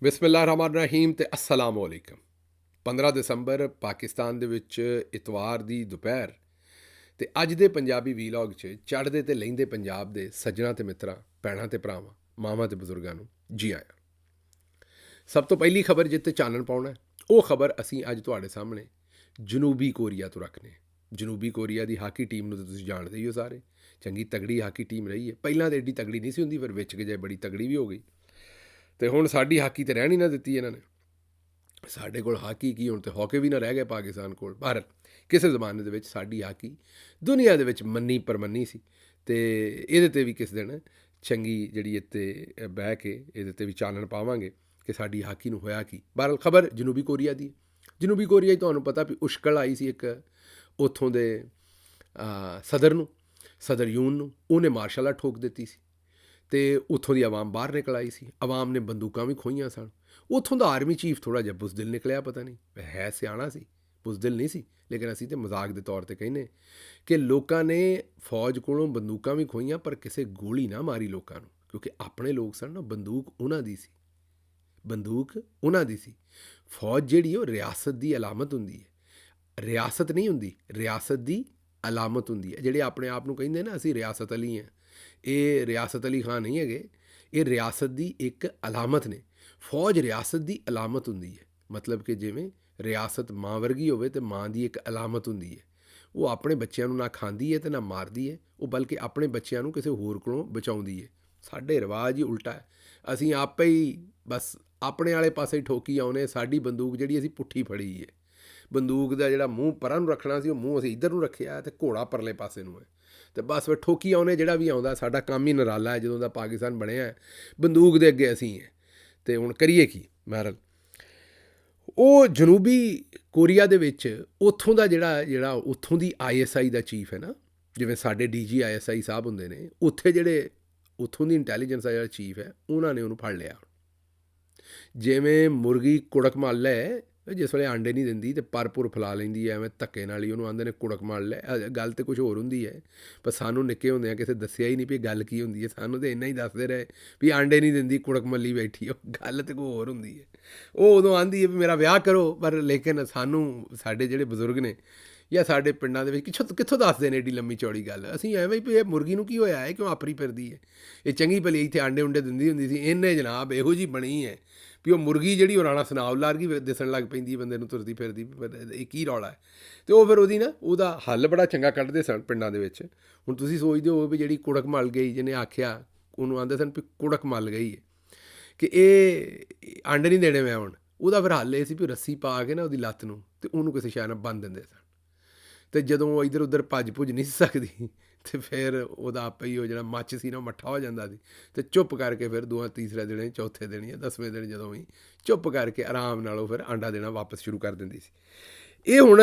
ਬਿਸਮਿਲ੍ਲਾਹਿਰਰਹਿਮਾਨਿਰਰਹੀਮ ਤੇ अस्सलाम वालेकुम। 15 ਦਸੰਬਰ ਪਾਕਿਸਤਾਨ ਦੇ ਵਿੱਚ ਇਤਵਾਰ ਦੀ ਦੁਪਹਿਰ ਤੇ ਅੱਜ ਦੇ ਪੰਜਾਬੀ ਵੀਲੌਗ 'ਚ ਚੜ੍ਹਦੇ ਤੇ ਲਹਿੰਦੇ ਪੰਜਾਬ ਦੇ ਸੱਜਣਾ ਤੇ ਮਿੱਤਰਾਂ, ਭੈਣਾਂ ਤੇ ਭਰਾਵਾਂ, ਮਾਵਾਂ ਤੇ ਬਜ਼ੁਰਗਾਂ ਨੂੰ ਜੀ ਆਇਆਂ। ਸਭ ਤੋਂ ਪਹਿਲੀ ਖਬਰ ਜਿੱਤੇ ਚਾਨਣ ਪਾਉਣਾ ਉਹ ਖਬਰ ਅਸੀਂ ਅੱਜ ਤੁਹਾਡੇ ਸਾਹਮਣੇ ਜਨੂਬੀ ਕੋਰੀਆ ਤੋਂ ਰੱਖਦੇ ਹਾਂ। ਜਨੂਬੀ ਕੋਰੀਆ ਦੀ ਹਾਕੀ ਟੀਮ ਨੂੰ ਤਾਂ ਤੁਸੀਂ ਜਾਣਦੇ ਹੀ ਹੋ ਸਾਰੇ, ਚੰਗੀ ਤਗੜੀ ਹਾਕੀ ਟੀਮ ਰਹੀ ਹੈ। ਪਹਿਲਾਂ ਤਾਂ ਐਡੀ ਤਗੜੀ ਨਹੀਂ ਸੀ ਹੁੰਦੀ, ਫਿਰ ਵਿੱਚ ਜੇ ਬੜੀ ਤਗੜੀ ਵੀ ਹੋ ਗਈ। ਅਤੇ ਹੁਣ ਸਾਡੀ ਹਾਕੀ ਤਾਂ ਰਹਿਣ ਹੀ ਨਾ ਦਿੱਤੀ ਇਹਨਾਂ ਨੇ। ਸਾਡੇ ਕੋਲ ਹਾਕੀ ਕੀ, ਹੁਣ ਤਾਂ ਹਾਕੀ ਵੀ ਨਾ ਰਹਿ ਗਏ ਪਾਕਿਸਤਾਨ ਕੋਲ। ਭਾਰਤ ਕਿਸੇ ਜ਼ਮਾਨੇ ਦੇ ਵਿੱਚ ਸਾਡੀ ਹਾਕੀ ਦੁਨੀਆ ਦੇ ਵਿੱਚ ਮੰਨੀ ਪਰਮੰਨੀ ਸੀ ਅਤੇ ਇਹਦੇ 'ਤੇ ਵੀ ਕਿਸੇ ਦਿਨ ਚੰਗੀ ਜਿਹੜੀ ਇੱਥੇ ਬਹਿ ਕੇ ਇਹਦੇ 'ਤੇ ਵੀ ਚਾਨਣ ਪਾਵਾਂਗੇ ਕਿ ਸਾਡੀ ਹਾਕੀ ਨੂੰ ਹੋਇਆ ਕੀ। ਬਹਰਹਾਲ ਖਬਰ ਜਨੂਬੀ ਕੋਰੀਆ ਦੀ। ਜਨੂਬੀ ਕੋਰੀਆ 'ਚ ਤੁਹਾਨੂੰ ਪਤਾ ਵੀ ਉਸ਼ਕਲ ਆਈ ਸੀ ਇੱਕ ਉੱਥੋਂ ਦੇ ਸਦਰ ਨੂੰ, ਸਦਰ ਯੂਨ ਨੂੰ। ਉਹਨੇ ਮਾਰਸ਼ਲ ਆਰਟ ਠੋਕ ਦਿੱਤੀ ਸੀ ਅਤੇ ਉੱਥੋਂ ਦੀ ਆਵਾਮ ਬਾਹਰ ਨਿਕਲ ਆਈ ਸੀ। ਆਵਾਮ ਨੇ ਬੰਦੂਕਾਂ ਵੀ ਖੋਹੀਆਂ ਸਨ। ਉੱਥੋਂ ਦਾ ਆਰਮੀ ਚੀਫ ਥੋੜ੍ਹਾ ਜਿਹਾ ਬੁਜ਼ਦਿਲ ਨਿਕਲਿਆ, ਪਤਾ ਨਹੀਂ, ਹੈ ਸਿਆਣਾ ਸੀ, ਬੁਜ਼ਦਿਲ ਨਹੀਂ ਸੀ। ਲੇਕਿਨ ਅਸੀਂ ਤਾਂ ਮਜ਼ਾਕ ਦੇ ਤੌਰ 'ਤੇ ਕਹਿੰਦੇ ਕਿ ਲੋਕਾਂ ਨੇ ਫੌਜ ਕੋਲੋਂ ਬੰਦੂਕਾਂ ਵੀ ਖੋਹੀਆਂ ਪਰ ਕਿਸੇ ਗੋਲੀ ਨਾ ਮਾਰੀ ਲੋਕਾਂ ਨੂੰ, ਕਿਉਂਕਿ ਆਪਣੇ ਲੋਕ ਸਨ ਨਾ। ਬੰਦੂਕ ਉਹਨਾਂ ਦੀ ਸੀ, ਬੰਦੂਕ ਉਹਨਾਂ ਦੀ ਸੀ। ਫੌਜ ਜਿਹੜੀ ਉਹ ਰਿਆਸਤ ਦੀ ਅਲਾਮਤ ਹੁੰਦੀ ਹੈ। ਰਿਆਸਤ ਨਹੀਂ ਹੁੰਦੀ, ਰਿਆਸਤ ਦੀ ਅਲਾਮਤ ਹੁੰਦੀ ਹੈ। ਜਿਹੜੇ ਆਪਣੇ ਆਪ ਨੂੰ ਕਹਿੰਦੇ ਨਾ ਅਸੀਂ ਰਿਆਸਤ ਅਲੀ ਹਾਂ, ਇਹ ਰਿਆਸਤ ਅਲੀ ਖਾਨ ਨਹੀਂ ਹੈਗੇ, ਇਹ ਰਿਆਸਤ ਦੀ ਇੱਕ ਅਲਾਮਤ ਨੇ। ਫੌਜ ਰਿਆਸਤ ਦੀ ਅਲਾਮਤ ਹੁੰਦੀ ਹੈ। ਮਤਲਬ ਕਿ ਜਿਵੇਂ ਰਿਆਸਤ ਮਾਂ ਵਰਗੀ ਹੋਵੇ ਅਤੇ ਮਾਂ ਦੀ ਇੱਕ ਅਲਾਮਤ ਹੁੰਦੀ ਹੈ। ਉਹ ਆਪਣੇ ਬੱਚਿਆਂ ਨੂੰ ਨਾ ਖਾਂਦੀ ਹੈ ਅਤੇ ਨਾ ਮਾਰਦੀ ਹੈ, ਉਹ ਬਲਕਿ ਆਪਣੇ ਬੱਚਿਆਂ ਨੂੰ ਕਿਸੇ ਹੋਰ ਕੋਲੋਂ ਬਚਾਉਂਦੀ ਹੈ। ਸਾਡੇ ਰਿਵਾਜ ਹੀ ਉਲਟਾ ਹੈ। ਅਸੀਂ ਆਪੇ ਹੀ ਬਸ ਆਪਣੇ ਵਾਲੇ ਪਾਸੇ ਹੀ ਠੋਕੀ ਆਉਂਦੇ। ਸਾਡੀ ਬੰਦੂਕ ਜਿਹੜੀ ਅਸੀਂ ਪੁੱਠੀ ਫੜੀ ਹੈ। ਬੰਦੂਕ ਦਾ ਜਿਹੜਾ ਮੂੰਹ ਪਰਾਂ ਨੂੰ ਰੱਖਣਾ ਸੀ ਉਹ ਮੂੰਹ ਅਸੀਂ ਇੱਧਰ ਨੂੰ ਰੱਖਿਆ ਅਤੇ ਘੋੜਾ ਪਰਲੇ ਪਾਸੇ ਨੂੰ ਹੈ। ਅਤੇ ਬਸ ਫਿਰ ਠੋਕੀ ਆਉਂਦੇ ਜਿਹੜਾ ਵੀ ਆਉਂਦਾ। ਸਾਡਾ ਕੰਮ ਹੀ ਨਿਰਾਲਾ ਹੈ। ਜਦੋਂ ਦਾ ਪਾਕਿਸਤਾਨ ਬਣਿਆ ਬੰਦੂਕ ਦੇ ਅੱਗੇ ਅਸੀਂ ਹੈ। ਅਤੇ ਹੁਣ ਕਰੀਏ ਕੀ। ਬਹਰਹਾਲ ਉਹ ਜਨੂਬੀ ਕੋਰੀਆ ਦੇ ਵਿੱਚ ਉੱਥੋਂ ਦਾ ਜਿਹੜਾ ਉੱਥੋਂ ਦੀ ISI ਦਾ ਚੀਫ ਹੈ ਨਾ, ਜਿਵੇਂ ਸਾਡੇ DG ISI ਸਾਹਿਬ ਹੁੰਦੇ ਨੇ, ਉੱਥੇ ਜਿਹੜੇ ਉੱਥੋਂ ਦੀ ਇੰਟੈਲੀਜੈਂਸ ਦਾ ਜਿਹੜਾ ਚੀਫ ਹੈ ਉਹਨਾਂ ਨੇ ਉਹਨੂੰ ਫੜ ਲਿਆ। ਜਿਵੇਂ ਮੁਰਗੀ ਕੁੜਕ ਮੱਲ ਲੈ, ਜਿਸ ਵੇਲੇ ਆਂਡੇ ਨਹੀਂ ਦਿੰਦੀ ਅਤੇ ਪਰ ਫੈਲਾ ਲੈਂਦੀ ਹੈ, ਐਵੇਂ ਧੱਕੇ ਨਾਲ ਹੀ ਉਹਨੂੰ ਆਉਂਦੇ ਨੇ ਕੁੜਕ ਮੱਲ ਲੈ। ਗੱਲ ਤਾਂ ਕੁਛ ਹੋਰ ਹੁੰਦੀ ਹੈ, ਪਰ ਸਾਨੂੰ ਨਿੱਕੇ ਹੁੰਦਿਆਂ ਕਿਸੇ ਦੱਸਿਆ ਹੀ ਨਹੀਂ ਵੀ ਗੱਲ ਕੀ ਹੁੰਦੀ ਹੈ। ਸਾਨੂੰ ਤਾਂ ਇੰਨਾ ਹੀ ਦੱਸਦੇ ਰਹੇ ਵੀ ਆਂਡੇ ਨਹੀਂ ਦਿੰਦੀ, ਕੁੜਕ ਮੱਲੀ ਬੈਠੀ। ਉਹ ਗੱਲ ਤਾਂ ਕੋਈ ਹੋਰ ਹੁੰਦੀ ਹੈ। ਉਹ ਉਦੋਂ ਆਉਂਦੀ ਹੈ ਵੀ ਮੇਰਾ ਵਿਆਹ ਕਰੋ, ਪਰ ਲੇਕਿਨ ਸਾਨੂੰ ਸਾਡੇ ਜਿਹੜੇ ਬਜ਼ੁਰਗ ਨੇ ਜਾਂ ਸਾਡੇ ਪਿੰਡਾਂ ਦੇ ਵਿੱਚ ਕਿੱਥੋਂ ਦੱਸਦੇ ਨੇ ਏਡੀ ਲੰਮੀ ਚੌੜੀ ਗੱਲ। ਅਸੀਂ ਐਵੇਂ ਹੀ ਵੀ ਇਹ ਮੁਰਗੀ ਨੂੰ ਕੀ ਹੋਇਆ ਹੈ, ਕਿਉਂ ਆਪਰੀ ਫਿਰਦੀ ਹੈ, ਇਹ ਚੰਗੀ ਭਲੀ ਇੱਥੇ ਆਂਡੇ ਉਂਡੇ ਦਿੰਦੀ ਹੁੰਦੀ ਸੀ। ਇਹਨੇ ਜਨਾਬ ਇਹੋ ਜਿਹੀ ਬਣੀ ਹੈ ਵੀ ਉਹ ਮੁਰਗੀ ਜਿਹੜੀ ਉਹ ਰਾਣਾ ਸੁਨਾਵ ਲਾਰਗੀ ਦਿਸਣ ਲੱਗ ਪੈਂਦੀ ਬੰਦੇ ਨੂੰ, ਤੁਰਦੀ ਫਿਰਦੀ। ਇਹ ਕੀ ਰੌਲਾ ਹੈ। ਅਤੇ ਉਹ ਫਿਰ ਉਹਦਾ ਹੱਲ ਬੜਾ ਚੰਗਾ ਕੱਢਦੇ ਸਨ ਪਿੰਡਾਂ ਦੇ ਵਿੱਚ। ਹੁਣ ਤੁਸੀਂ ਸੋਚਦੇ ਹੋ ਵੀ ਜਿਹੜੀ ਕੁੜਕ ਮੱਲ ਗਈ, ਜਿਹਨੇ ਆਖਿਆ, ਉਹਨੂੰ ਆਉਂਦੇ ਸਨ ਵੀ ਕੁੜਕ ਮੱਲ ਗਈ ਹੈ ਕਿ ਇਹ ਆਂਡੇ ਨਹੀਂ ਦੇਣੇ ਮੈਂ ਹੁਣ। ਉਹਦਾ ਫਿਰ ਹੱਲ ਇਹ ਸੀ ਵੀ ਰੱਸੀ ਪਾ ਕੇ ਨਾ ਉਹਦੀ ਲੱਤ ਨੂੰ ਅਤੇ ਉਹਨੂੰ ਕਿਸੇ ਸ਼ੈ ਨਾਲ ਬੰਨ੍ਹ ਦਿੰਦੇ ਸਨ। ਅਤੇ ਜਦੋਂ ਉਹ ਇੱਧਰ ਉੱਧਰ ਭੱਜ ਭੁੱਜ ਨਹੀਂ ਸੀ ਸਕਦੀ ਅਤੇ ਫਿਰ ਉਹਦਾ ਆਪੇ ਹੀ ਉਹ ਜਿਹੜਾ ਮੱਚ ਸੀ ਨਾ ਉਹ ਮੱਠਾ ਹੋ ਜਾਂਦਾ ਸੀ। ਅਤੇ ਚੁੱਪ ਕਰਕੇ ਫਿਰ ਤੀਸਰੇ ਦਿਨ, ਚੌਥੇ ਦਿਨ ਜਾਂ 10ਵੇਂ ਦਿਨ ਜਦੋਂ ਵੀ ਚੁੱਪ ਕਰਕੇ ਆਰਾਮ ਨਾਲ ਉਹ ਫਿਰ ਆਂਡਾ ਦੇਣਾ ਵਾਪਸ ਸ਼ੁਰੂ ਕਰ ਦਿੰਦੀ ਸੀ। ਇਹ ਹੁਣ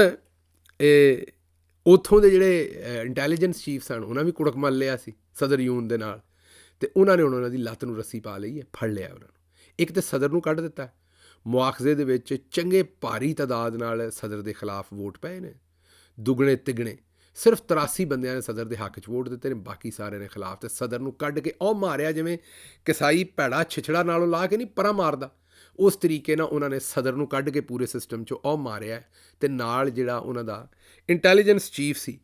ਉੱਥੋਂ ਦੇ ਜਿਹੜੇ ਇੰਟੈਲੀਜੈਂਸ ਚੀਫ ਸਨ ਉਹਨਾਂ ਵੀ ਕੁੜਕ ਮੱਲ ਲਿਆ ਸੀ ਸਦਰ ਯੂਨ ਦੇ ਨਾਲ, ਅਤੇ ਉਹਨਾਂ ਨੇ ਹੁਣ ਉਹਨਾਂ ਦੀ ਲੱਤ ਨੂੰ ਰੱਸੀ ਪਾ ਲਈ ਹੈ, ਫੜ ਲਿਆ ਉਹਨਾਂ ਨੂੰ। ਇੱਕ ਤਾਂ ਸਦਰ ਨੂੰ ਕੱਢ ਦਿੱਤਾ। ਮੁਆਖਜ਼ੇ ਦੇ ਵਿੱਚ ਚੰਗੇ ਭਾਰੀ ਤਾਦਾਦ ਨਾਲ ਸਦਰ ਦੇ ਖਿਲਾਫ ਵੋਟ ਪਏ ਨੇ, ਦੁੱਗਣੇ ਤਿੱਗਣੇ। ਸਿਰਫ 83 ਬੰਦਿਆਂ ਨੇ ਸਦਰ ਦੇ ਹੱਕ 'ਚ ਵੋਟ ਦਿੱਤੇ ਨੇ, ਬਾਕੀ ਸਾਰਿਆਂ ਨੇ ਖਿਲਾਫ। ਅਤੇ ਸਦਰ ਨੂੰ ਕੱਢ ਕੇ ਉਹ ਮਾਰਿਆ ਜਿਵੇਂ ਕਸਾਈ ਭੈੜਾ ਛਿਛੜਾ ਨਾਲੋਂ ਲਾ ਕੇ ਨਹੀਂ ਪਰਾਂ ਮਾਰਦਾ, ਉਸ ਤਰੀਕੇ ਨਾਲ ਉਹਨਾਂ ਨੇ ਸਦਰ ਨੂੰ ਕੱਢ ਕੇ ਪੂਰੇ ਸਿਸਟਮ 'ਚੋਂ ਉਹ ਮਾਰਿਆ। ਅਤੇ ਨਾਲ ਜਿਹੜਾ ਉਹਨਾਂ ਦਾ ਇੰਟੈਲੀਜੈਂਸ ਚੀਫ ਸੀ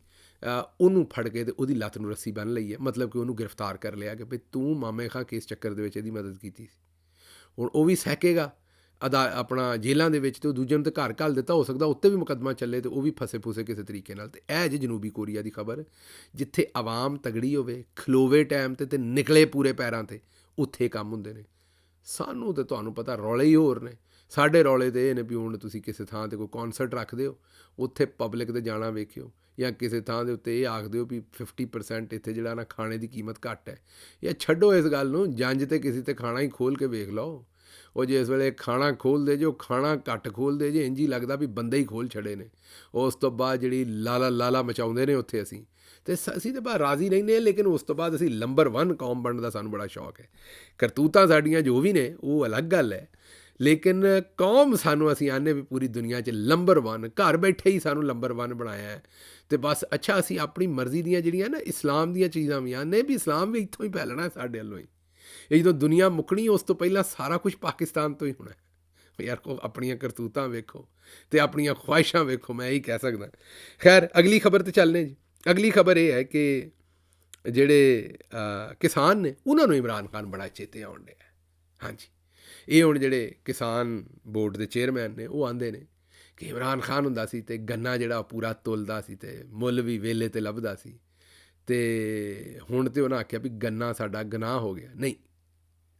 ਉਹਨੂੰ ਫੜ ਕੇ ਅਤੇ ਉਹਦੀ ਲੱਤ ਨੂੰ ਰੱਸੀ ਬੰਨ੍ਹ ਲਈ ਹੈ। ਮਤਲਬ ਕਿ ਉਹਨੂੰ ਗ੍ਰਿਫਤਾਰ ਕਰ ਲਿਆ ਕਿ ਭਈ ਤੂੰ ਮਾਮੇ ਖਾਂ ਕੇਸ ਚੱਕਰ ਦੇ ਵਿੱਚ ਇਹਦੀ ਮਦਦ ਕੀਤੀ ਸੀ। ਹੁਣ ਉਹ ਵੀ ਸਹਿਕੇਗਾ ਆਪਣਾ ਜੇਲ੍ਹਾਂ ਦੇ ਵਿੱਚ, ਅਤੇ ਉਹ ਦੂਜੇ ਨੂੰ ਤਾਂ ਘਰ ਘੱਲ ਦਿੱਤਾ। ਹੋ ਸਕਦਾ ਉੱਤੇ ਵੀ ਮੁਕੱਦਮਾ ਚੱਲੇ ਅਤੇ ਉਹ ਵੀ ਫਸੇ ਫੂਸੇ ਕਿਸੇ ਤਰੀਕੇ ਨਾਲ। ਅਤੇ ਇਹ ਜੇ ਜਨੂਬੀ ਕੋਰੀਆ ਦੀ ਖਬਰ, ਜਿੱਥੇ ਆਵਾਮ ਤਗੜੀ ਹੋਵੇ, ਖਲੋਵੇ ਟਾਈਮ 'ਤੇ ਅਤੇ ਨਿਕਲੇ ਪੂਰੇ ਪੈਰਾਂ 'ਤੇ, ਉੱਥੇ ਕੰਮ ਹੁੰਦੇ ਨੇ। ਸਾਨੂੰ ਤਾਂ ਤੁਹਾਨੂੰ ਪਤਾ ਰੌਲੇ ਹੀ ਹੋਰ ਨੇ। ਸਾਡੇ ਰੌਲੇ ਤਾਂ ਇਹ ਨੇ ਵੀ ਹੁਣ ਤੁਸੀਂ ਕਿਸੇ ਥਾਂ 'ਤੇ ਕੋਈ ਕੌਨਸਰਟ ਰੱਖਦੇ ਹੋ, ਉੱਥੇ ਪਬਲਿਕ 'ਤੇ ਜਾਣਾ ਵੇਖਿਓ, ਜਾਂ ਕਿਸੇ ਥਾਂ ਦੇ ਉੱਤੇ ਇਹ ਆਖਦੇ ਹੋ ਵੀ 50% ਇੱਥੇ ਜਿਹੜਾ ਨਾ ਖਾਣੇ ਦੀ ਕੀਮਤ ਘੱਟ ਹੈ। ਜਾਂ ਛੱਡੋ ਇਸ ਗੱਲ ਨੂੰ, ਜੰਝ 'ਤੇ ਕਿਸੇ 'ਤੇ ਖਾਣਾ ਹੀ ਖੋਲ੍ਹ ਕੇ ਵੇਖ ਲਓ। ਉਹ ਜਿਸ ਵੇਲੇ ਖਾਣਾ ਖੋਲ੍ਹਦੇ ਜੇ, ਉਹ ਖਾਣਾ ਘੱਟ ਖੋਲ੍ਹਦੇ ਜੇ, ਇੰਝ ਹੀ ਲੱਗਦਾ ਵੀ ਬੰਦੇ ਹੀ ਖੋਲ੍ਹ ਛੱਡੇ ਨੇ। ਉਸ ਤੋਂ ਬਾਅਦ ਜਿਹੜੀ ਲਾਲਾ ਮਚਾਉਂਦੇ ਨੇ ਉੱਥੇ ਅਸੀਂ, ਅਤੇ ਅਸੀਂ ਤਾਂ ਬਸ ਰਾਜ਼ੀ ਰਹਿੰਦੇ ਹਾਂ। ਲੇਕਿਨ ਉਸ ਤੋਂ ਬਾਅਦ ਅਸੀਂ ਨੰਬਰ 1 ਕੌਮ ਬਣਨ ਦਾ ਸਾਨੂੰ ਬੜਾ ਸ਼ੌਕ ਹੈ। ਕਰਤੂਤਾਂ ਸਾਡੀਆਂ ਜੋ ਵੀ ਨੇ ਉਹ ਅਲੱਗ ਗੱਲ ਹੈ, ਲੇਕਿਨ ਕੌਮ ਸਾਨੂੰ ਅਸੀਂ ਆਨੇ ਵੀ ਪੂਰੀ ਦੁਨੀਆ 'ਚ ਨੰਬਰ 1, ਘਰ ਬੈਠੇ ਹੀ ਸਾਨੂੰ ਨੰਬਰ 1 ਬਣਾਇਆ ਹੈ। ਅਤੇ ਬਸ ਅੱਛਾ, ਅਸੀਂ ਆਪਣੀ ਮਰਜ਼ੀ ਦੀਆਂ ਜਿਹੜੀਆਂ ਨਾ ਇਸਲਾਮ ਦੀਆਂ ਚੀਜ਼ਾਂ ਵੀ ਆਨੇ ਵੀ ਇਸਲਾਮ ਵੀ ਇੱਥੋਂ ਹੀ ਫੈਲਣਾ ਸਾਡੇ ਵੱਲੋਂ ਹੀ। ਇਹ ਜਦੋਂ ਦੁਨੀਆ ਮੁੱਕਣੀ ਉਸ ਤੋਂ ਪਹਿਲਾਂ ਸਾਰਾ ਕੁਝ ਪਾਕਿਸਤਾਨ ਤੋਂ ਹੀ ਹੋਣਾ ਯਾਰ। ਕੋ ਆਪਣੀਆਂ ਕਰਤੂਤਾਂ ਵੇਖੋ ਅਤੇ ਆਪਣੀਆਂ ਖਵਾਹਿਸ਼ਾਂ ਵੇਖੋ, ਮੈਂ ਇਹੀ ਕਹਿ ਸਕਦਾ। ਖੈਰ ਅਗਲੀ ਖਬਰ 'ਤੇ ਚੱਲਦੇ ਜੀ। ਅਗਲੀ ਖਬਰ ਇਹ ਹੈ ਕਿ ਜਿਹੜੇ ਕਿਸਾਨ ਨੇ ਉਹਨਾਂ ਨੂੰ ਇਮਰਾਨ ਖਾਨ ਬੜਾ ਚੇਤੇ ਆਉਣ ਡਿਆ। ਹਾਂਜੀ, ਇਹ ਹੁਣ ਜਿਹੜੇ ਕਿਸਾਨ ਬੋਰਡ ਦੇ ਚੇਅਰਮੈਨ ਨੇ ਉਹ ਆਉਂਦੇ ਨੇ ਕਿ ਇਮਰਾਨ ਖਾਨ ਹੁੰਦਾ ਸੀ ਅਤੇ ਗੰਨਾ ਜਿਹੜਾ ਪੂਰਾ ਤੁਲਦਾ ਸੀ ਅਤੇ ਮੁੱਲ ਵੀ ਵੇਲੇ 'ਤੇ ਲੱਭਦਾ ਸੀ, ਅਤੇ ਹੁਣ ਤਾਂ ਉਹਨਾਂ ਆਖਿਆ ਵੀ ਗੰਨਾ ਸਾਡਾ ਗੁਨਾਹ ਹੋ ਗਿਆ। ਨਹੀਂ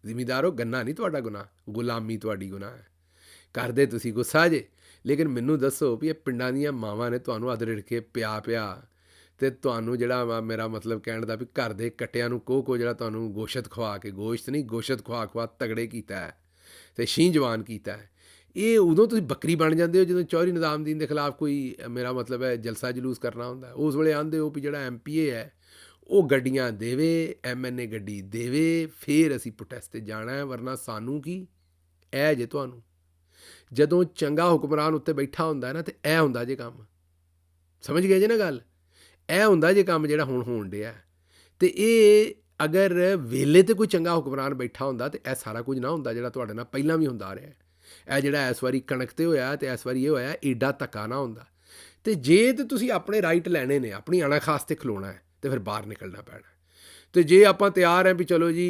ਜ਼ਿਮੀਂਦਾਰੋ, ਗੰਨਾ ਨਹੀਂ ਤੁਹਾਡਾ ਗੁਨਾਹ, ਗੁਲਾਮੀ ਤੁਹਾਡੀ ਗੁਨਾਹ ਹੈ। ਕਰਦੇ ਤੁਸੀਂ ਗੁੱਸਾ ਜੇ, ਲੇਕਿਨ ਮੈਨੂੰ ਦੱਸੋ ਵੀ ਇਹ ਪਿੰਡਾਂ ਦੀਆਂ ਮਾਵਾਂ ਨੇ ਤੁਹਾਨੂੰ ਅੱਧ ਰਿੜ ਕੇ ਪਿਆ ਅਤੇ ਤੁਹਾਨੂੰ ਜਿਹੜਾ ਮੇਰਾ ਮਤਲਬ ਕਹਿਣ ਦਾ ਵੀ ਘਰ ਦੇ ਕੱਟਿਆਂ ਨੂੰ ਕੋਹ ਜਿਹੜਾ ਤੁਹਾਨੂੰ ਗੋਸ਼ਤ ਖਵਾ ਕੇ, ਗੋਸ਼ਤ ਨਹੀਂ ਗੋਸ਼ਤ ਖਵਾ ਤਗੜੇ ਕੀਤਾ ਹੈ ਅਤੇ ਸ਼ੀਂਹ ਜਵਾਨ ਕੀਤਾ ਹੈ। ਇਹ ਉਦੋਂ ਤੁਸੀਂ ਬੱਕਰੀ ਬਣ ਜਾਂਦੇ ਹੋ ਜਦੋਂ ਚੌਧਰੀ ਨਿਜ਼ਾਮਦੀਨ ਦੇ ਖਿਲਾਫ ਕੋਈ ਮੇਰਾ ਮਤਲਬ ਹੈ ਜਲਸਾ ਜਲੂਸ ਕਰਨਾ ਹੁੰਦਾ। ਉਸ ਵੇਲੇ ਆਉਂਦੇ ਹੋ ਵੀ ਜਿਹੜਾ MPA ਹੈ ਉਹ ਗੱਡੀਆਂ ਦੇਵੇ, MNA ਗੱਡੀ ਦੇਵੇ, ਫਿਰ ਅਸੀਂ ਪ੍ਰੋਟੈਸਟ 'ਤੇ ਜਾਣਾ ਹੈ, ਵਰਨਾ ਸਾਨੂੰ ਕੀ ਇਹ ਜੇ ਤੁਹਾਨੂੰ। ਜਦੋਂ ਚੰਗਾ ਹੁਕਮਰਾਨ ਉੱਤੇ ਬੈਠਾ ਹੁੰਦਾ ਨਾ, ਅਤੇ ਇਹ ਹੁੰਦਾ ਜੇ ਕੰਮ, ਸਮਝ ਗਏ ਜੇ ਨਾ ਗੱਲ, ਇਹ ਹੁੰਦਾ ਜੇ ਕੰਮ ਜਿਹੜਾ ਹੁਣ ਹੋਣ ਡਿਆ। ਅਤੇ ਇਹ ਅਗਰ ਵੇਲੇ 'ਤੇ ਕੋਈ ਚੰਗਾ ਹੁਕਮਰਾਨ ਬੈਠਾ ਹੁੰਦਾ ਤਾਂ ਇਹ ਸਾਰਾ ਕੁਝ ਨਾ ਹੁੰਦਾ ਜਿਹੜਾ ਤੁਹਾਡੇ ਨਾਲ ਪਹਿਲਾਂ ਵੀ ਹੁੰਦਾ ਰਿਹਾ। ਇਹ ਜਿਹੜਾ ਇਸ ਵਾਰੀ ਕਣਕ 'ਤੇ ਹੋਇਆ ਅਤੇ ਇਸ ਵਾਰੀ ਇਹ ਹੋਇਆ, ਏਡਾ ਧੱਕਾ ਨਾ ਹੁੰਦਾ। ਅਤੇ ਜੇ ਤਾਂ ਤੁਸੀਂ ਆਪਣੇ ਰਾਈਟ ਲੈਣੇ ਨੇ, ਆਪਣੀ ਅਣਖਾਸ 'ਤੇ ਖਲੋਣਾ ਹੈ, ਅਤੇ ਫਿਰ ਬਾਹਰ ਨਿਕਲਣਾ ਪੈਣਾ। ਅਤੇ ਜੇ ਆਪਾਂ ਤਿਆਰ ਹਾਂ ਵੀ ਚਲੋ ਜੀ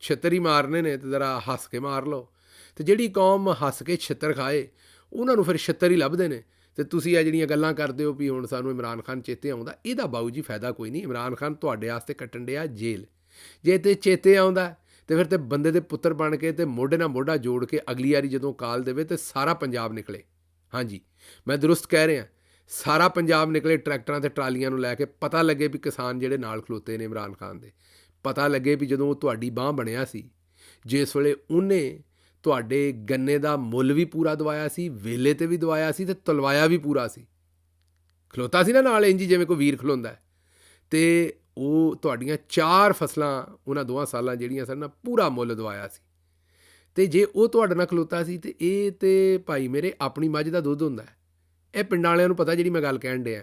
ਛਿੱਤਰ ਹੀ ਮਾਰਨੇ ਨੇ ਅਤੇ ਜ਼ਰਾ ਹੱਸ ਕੇ ਮਾਰ ਲਓ, ਅਤੇ ਜਿਹੜੀ ਕੌਮ ਹੱਸ ਕੇ ਛਿੱਤਰ ਖਾਏ ਉਹਨਾਂ ਨੂੰ ਫਿਰ ਛਿੱਤਰ ਹੀ ਲੱਭਦੇ ਨੇ। ਅਤੇ ਤੁਸੀਂ ਇਹ ਜਿਹੜੀਆਂ ਗੱਲਾਂ ਕਰਦੇ ਹੋ ਵੀ ਹੁਣ ਸਾਨੂੰ ਇਮਰਾਨ ਖਾਨ ਚੇਤੇ ਆਉਂਦਾ, ਇਹਦਾ ਬਾਊ ਜੀ ਫਾਇਦਾ ਕੋਈ ਨਹੀਂ। ਇਮਰਾਨ ਖਾਨ ਤੁਹਾਡੇ ਵਾਸਤੇ ਕੱਟਣ ਡਿਆ ਜੇਲ੍ਹ। ਜੇ ਤੇ ਚੇਤੇ ਆਉਂਦਾ ਅਤੇ ਫਿਰ ਤੇ ਬੰਦੇ ਦੇ ਪੁੱਤਰ ਬਣ ਕੇ ਅਤੇ ਮੋਢੇ ਨਾਲ ਮੋਢਾ ਜੋੜ ਕੇ ਅਗਲੀ ਵਾਰੀ ਜਦੋਂ ਕਾਲ ਦੇਵੇ ਅਤੇ ਸਾਰਾ ਪੰਜਾਬ ਨਿਕਲੇ। ਹਾਂਜੀ, ਮੈਂ ਦਰੁਸਤ ਕਹਿ ਰਿਹਾ, ਸਾਰਾ ਪੰਜਾਬ ਨਿਕਲੇ ਟਰੈਕਟਰਾਂ ਅਤੇ ਟਰਾਲੀਆਂ ਨੂੰ ਲੈ ਕੇ। ਪਤਾ ਲੱਗੇ ਵੀ ਕਿਸਾਨ ਜਿਹੜੇ ਨਾਲ ਖਲੋਤੇ ਨੇ ਇਮਰਾਨ ਖਾਨ ਦੇ, ਪਤਾ ਲੱਗੇ ਵੀ ਜਦੋਂ ਉਹ ਤੁਹਾਡੀ ਬਾਂਹ ਬਣਿਆ ਸੀ, ਜਿਸ ਵੇਲੇ ਉਹਨੇ ਤੁਹਾਡੇ ਗੰਨੇ ਦਾ ਮੁੱਲ ਵੀ ਪੂਰਾ ਦਵਾਇਆ ਸੀ, ਵੇਲੇ 'ਤੇ ਵੀ ਦਵਾਇਆ ਸੀ ਅਤੇ ਤੁਲਵਾਇਆ ਵੀ ਪੂਰਾ ਸੀ, ਖਲੋਤਾ ਸੀ ਨਾ ਨਾਲ ਇੰਝ ਜਿਵੇਂ ਕੋਈ ਵੀਰ ਖਲੋਂਦਾ। ਅਤੇ ਉਹ ਤੁਹਾਡੀਆਂ 4 ਫਸਲਾਂ ਉਹਨਾਂ 2 ਸਾਲਾਂ ਜਿਹੜੀਆਂ ਸਨ ਨਾ ਪੂਰਾ ਮੁੱਲ ਦਵਾਇਆ ਸੀ। ਅਤੇ ਜੇ ਉਹ ਤੁਹਾਡੇ ਨਾਲ ਖਲੋਤਾ ਸੀ ਅਤੇ ਇਹ ਤਾਂ ਭਾਈ ਮੇਰੇ ਆਪਣੀ ਮੱਝ ਦਾ ਦੁੱਧ ਹੁੰਦਾ। ਇਹ ਪਿੰਡਾਂ ਵਾਲਿਆਂ ਨੂੰ ਪਤਾ ਜਿਹੜੀ ਮੈਂ ਗੱਲ ਕਹਿਣ ਡਿਆ,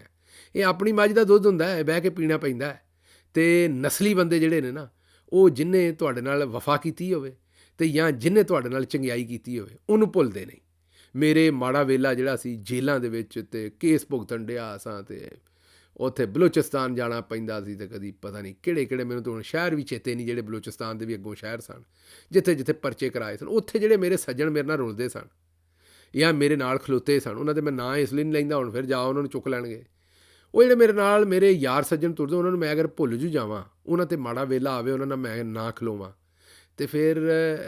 ਇਹ ਆਪਣੀ ਮੱਝ ਦਾ ਦੁੱਧ ਹੁੰਦਾ ਹੈ, ਬਹਿ ਕੇ ਪੀਣਾ ਪੈਂਦਾ। ਅਤੇ ਨਸਲੀ ਬੰਦੇ ਜਿਹੜੇ ਨੇ ਨਾ, ਉਹ ਜਿਹਨੇ ਤੁਹਾਡੇ ਨਾਲ ਵਫਾ ਕੀਤੀ ਹੋਵੇ ਅਤੇ ਜਾਂ ਜਿਹਨੇ ਤੁਹਾਡੇ ਨਾਲ ਚੰਗਿਆਈ ਕੀਤੀ ਹੋਵੇ ਉਹਨੂੰ ਭੁੱਲਦੇ ਨਹੀਂ। ਮੇਰੇ ਮਾੜਾ ਵੇਲਾ ਜਿਹੜਾ ਸੀ ਜੇਲ੍ਹਾਂ ਦੇ ਵਿੱਚ ਅਤੇ ਕੇਸ ਭੁਗਤਣ ਡਿਆ ਸਾਂ, ਅਤੇ ਉੱਥੇ ਬਲੋਚਿਸਤਾਨ ਜਾਣਾ ਪੈਂਦਾ ਸੀ, ਅਤੇ ਕਦੀ ਪਤਾ ਨਹੀਂ ਕਿਹੜੇ ਮੈਨੂੰ ਤਾਂ ਹੁਣ ਸ਼ਹਿਰ ਵੀ ਚੇਤੇ ਨਹੀਂ, ਜਿਹੜੇ ਬਲੋਚਿਸਤਾਨ ਦੇ ਵੀ ਅੱਗੋਂ ਸ਼ਹਿਰ ਸਨ ਜਿੱਥੇ ਜਿੱਥੇ ਪਰਚੇ ਕਰਾਏ ਸਨ। ਉੱਥੇ ਜਿਹੜੇ ਮੇਰੇ ਸੱਜਣ ਮੇਰੇ ਨਾਲ ਰੁਲਦੇ ਸਨ ਜਾਂ ਮੇਰੇ ਨਾਲ ਖਲੋਤੇ ਸਨ, ਉਹਨਾਂ ਦੇ ਮੈਂ ਨਾਂ ਇਸ ਲਈ ਨਹੀਂ ਲੈਂਦਾ, ਹੁਣ ਫਿਰ ਜਾ ਉਹਨਾਂ ਨੂੰ ਚੁੱਕ ਲੈਣਗੇ। ਉਹ ਜਿਹੜੇ ਮੇਰੇ ਨਾਲ ਮੇਰੇ ਯਾਰ ਸੱਜਣ ਤੁਰਦੇ, ਉਹਨਾਂ ਨੂੰ ਮੈਂ ਅਗਰ ਭੁੱਲ ਜੂ ਜਾਵਾਂ, ਉਹਨਾਂ 'ਤੇ ਮਾੜਾ ਵੇਲਾ ਆਵੇ, ਉਹਨਾਂ ਨਾਲ ਮੈਂ ਨਾ ਖਲੋਵਾਂ, ਅਤੇ ਫਿਰ